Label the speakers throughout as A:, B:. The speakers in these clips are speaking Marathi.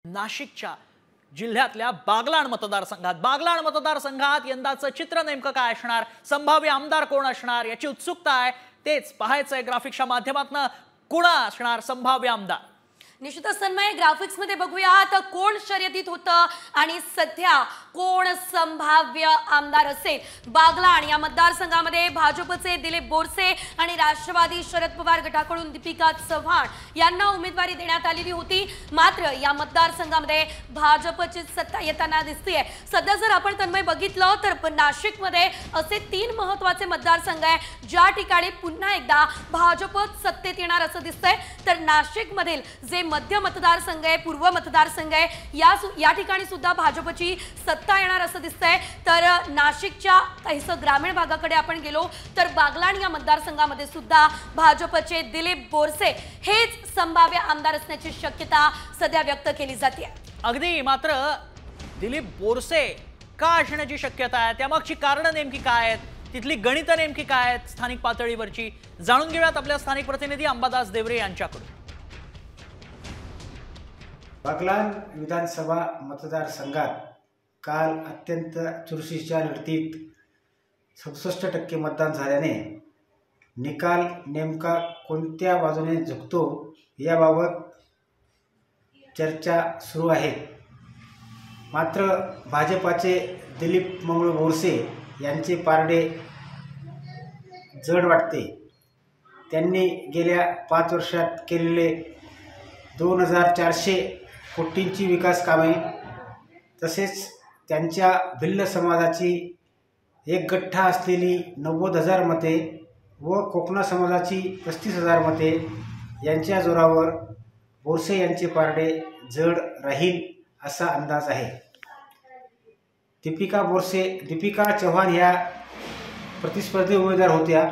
A: नाशिकच्या जिल्ह्यातल्या बागलाण मतदारसंघात यंदाचं चित्र नेमकं काय असणार, संभाव्य आमदार कोण असणार याची उत्सुकता आहे। तेच पाहायचंय ग्राफिक्सच्या माध्यमातून कोण असणार संभाव्य आमदार।
B: निश्चितच तन्मय, ग्राफिक्स मध्ये बघूया तर कोण शर्यतीत होतं आणि सध्या कोण संभाव्य आमदार असेल। बागलाण या मतदारसंघामध्ये भाजपचे दिलीप बोरसे आणि राष्ट्रवादी शरद पवार गटाकडून दीपिका चव्हाण यांना उमेदवारी देण्यात आलेली होती। मात्र या मतदारसंघामध्ये भाजपची सत्ता येताना दिसतेय। सध्या जर आपण तन्मय बघितलं तर नाशिकमध्ये असे 3 महत्त्वाचे मतदारसंघ आहे ज्या ठिकाणी पुन्हा एकदा भाजप सत्तेत येणार असं दिसतंय। तर नाशिकमधील जे मध्य मतदारसंघ आहे, पूर्व मतदारसंघ आहे, या ठिकाणी सुद्धा भाजपची सत्ता येणार असं दिसतंय। तर नाशिकच्या काहीसं ग्रामीण भागाकडे आपण गेलो तर बागलाण या मतदारसंघामध्ये सुद्धा भाजपचे दिलीप बोरसे हेच संभाव्य आमदार असण्याची शक्यता सध्या व्यक्त केली जाते।
A: अगदी, मात्र दिलीप बोरसे का असण्याची शक्यता आहे, त्यामागची कारणं नेमकी काय आहेत, तिथली गणितं नेमकी काय आहेत स्थानिक पातळीवरची, जाणून घेऊयात आपल्या स्थानिक प्रतिनिधी अंबादास देवरे यांच्याकडून।
C: बागलाण विधानसभा मतदारसंघात काल अत्यंत चुरशीच्या लढतीत 67% मतदान झाल्याने निकाल नेमका कोणत्या बाजूने झुकतो याबाबत चर्चा सुरू आहे। मात्र भाजपाचे दिलीप मंगळू बोरसे यांचे पारडे जड वाटते। त्यांनी गेल्या 5 वर्षात केलेले 2400 कोटींची विकास कामे, तसेच त्यांच्या भिल्ल समाजाची एक गठ्ठा असलेली 90,000 मते व कोकणा समाजाची 35,000 मते यांच्या जोरावर बोरसे यांचे पारडे जड राहील असा अंदाज आहे। दीपिका चव्हाण ह्या प्रतिस्पर्धी उमेदवार होत्या।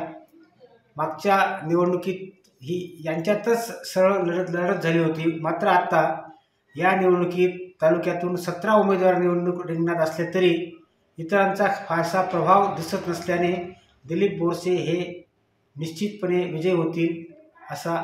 C: मागच्या निवडणुकीत ही यांच्यातच सरळ लढत झाली होती। मात्र आता या निवडणुकीत तालुक्यातून 17 उमेदवार निवडणूक रिंगणात असले तरी इतरांचा फारसा प्रभाव दिसत नसल्याने दिलीप बोरसे हे निश्चितपणे विजयी होतील असा